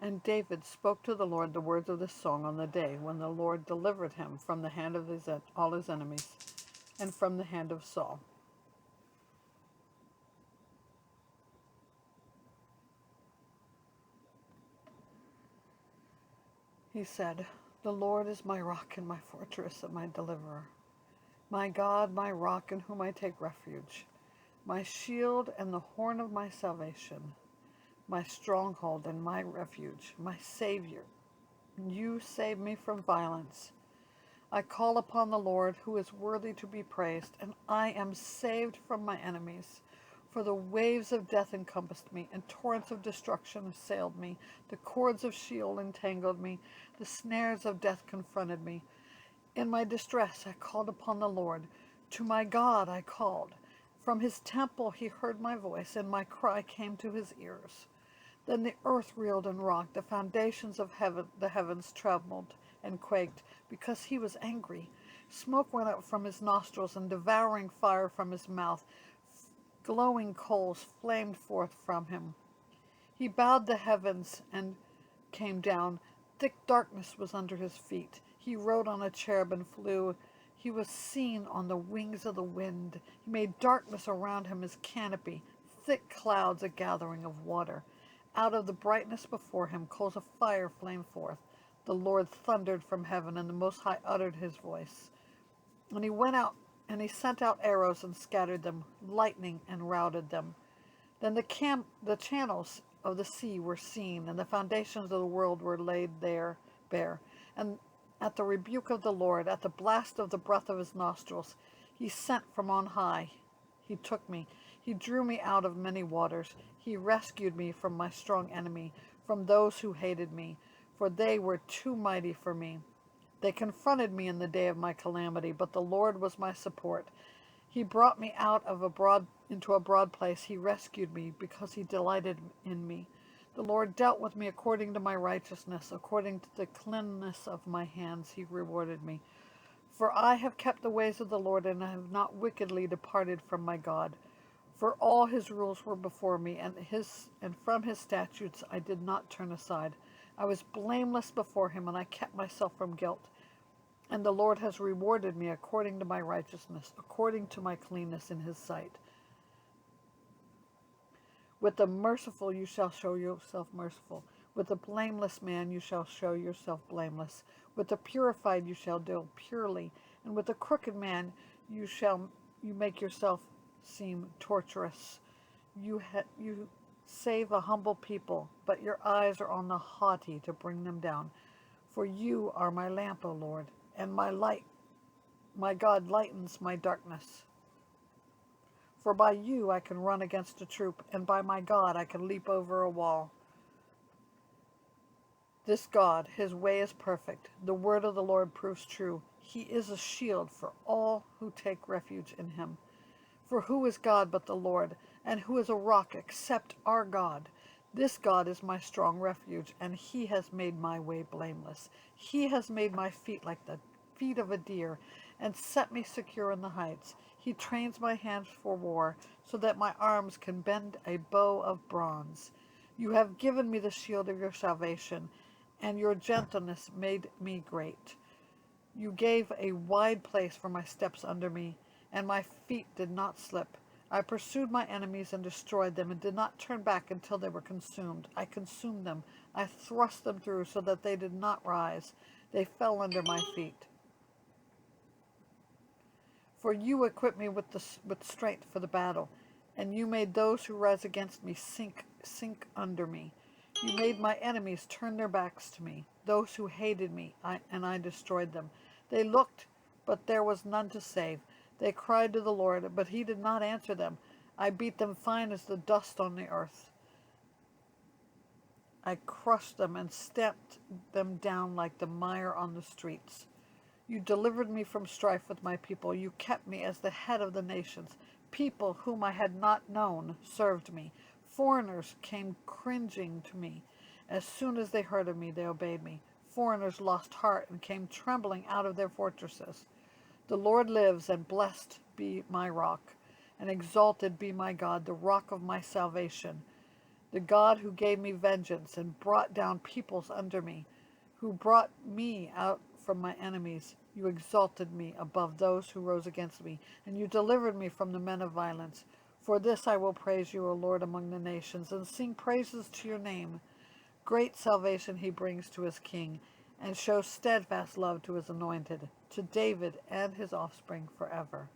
And David spoke to the Lord the words of this song on the day when the Lord delivered him from the hand of all his enemies and from the hand of Saul. He said, "The Lord is my rock and my fortress and my deliverer, my God, my rock in whom I take refuge, my shield and the horn of my salvation, my stronghold and my refuge, my Savior. You save me from violence. I call upon the Lord, who is worthy to be praised, and I am saved from my enemies. For the waves of death encompassed me, and torrents of destruction assailed me. The cords of Sheol entangled me. The snares of death confronted me. In my distress I called upon the Lord. To my God I called. From his temple he heard my voice, and my cry came to his ears. Then the earth reeled and rocked, the heavens trembled and quaked, because he was angry. Smoke went up from his nostrils, and devouring fire from his mouth. Glowing coals flamed forth from him. He bowed the heavens and came down. Thick darkness was under his feet. He rode on a cherub and flew. He was seen on the wings of the wind. He made darkness around him his canopy, thick clouds a gathering of water. Out of the brightness before him coals of fire flamed forth. The Lord thundered from heaven, and the Most High uttered his voice. And he went out, and he sent out arrows and scattered them, lightning and routed them. Then the channels of the sea were seen, and the foundations of the world were laid there bare. And at the rebuke of the Lord, at the blast of the breath of his nostrils, he sent from on high. He took me. He drew me out of many waters. He rescued me from my strong enemy, from those who hated me, for they were too mighty for me. They confronted me in the day of my calamity, but the Lord was my support. He brought me out of into a broad place. He rescued me because he delighted in me. The Lord dealt with me according to my righteousness, according to the cleanness of my hands he rewarded me. For I have kept the ways of the Lord, and I have not wickedly departed from my God. For all his rules were before me, and from his statutes I did not turn aside. I was blameless before him, and I kept myself from guilt. And the Lord has rewarded me according to my righteousness, according to my cleanness in his sight. With the merciful you shall show yourself merciful. With the blameless man you shall show yourself blameless. With the purified you shall deal purely, and with the crooked man you make yourself seem torturous. You save a humble people, but your eyes are on the haughty to bring them down. For you are my lamp, O Lord, and my light. My God lightens my darkness. For by you I can run against a troop, and by my God I can leap over a wall. This God, his way is perfect. The word of the Lord proves true. He is a shield for all who take refuge in him. For who is God but the Lord? And who is a rock except our God? This God is my strong refuge, and he has made my way blameless. He has made my feet like the feet of a deer, and set me secure in the heights. He trains my hands for war, so that my arms can bend a bow of bronze. You have given me the shield of your salvation, and your gentleness made me great. You gave a wide place for my steps under me, and my feet did not slip. I pursued my enemies and destroyed them, and did not turn back until they were consumed. I consumed them. I thrust them through so that they did not rise. They fell under my feet. For you equipped me with strength for the battle, and you made those who rise against me sink under me. You made my enemies turn their backs to me, those who hated me, and I destroyed them. They looked, but there was none to save. They cried to the Lord, but he did not answer them. I beat them fine as the dust on the earth. I crushed them and stamped them down like the mire on the streets. You delivered me from strife with my people. You kept me as the head of the nations. People whom I had not known served me. Foreigners came cringing to me. As soon as they heard of me, they obeyed me. Foreigners lost heart and came trembling out of their fortresses. The Lord lives, and blessed be my rock, and exalted be my God, the rock of my salvation. the God who gave me vengeance and brought down peoples under me, who brought me out from my enemies. You exalted me above those who rose against me, and you delivered me from the men of violence. For this I will praise you, O Lord, among the nations, and sing praises to your name. Great salvation he brings to his king, and shows steadfast love to his anointed, to David and his offspring forever.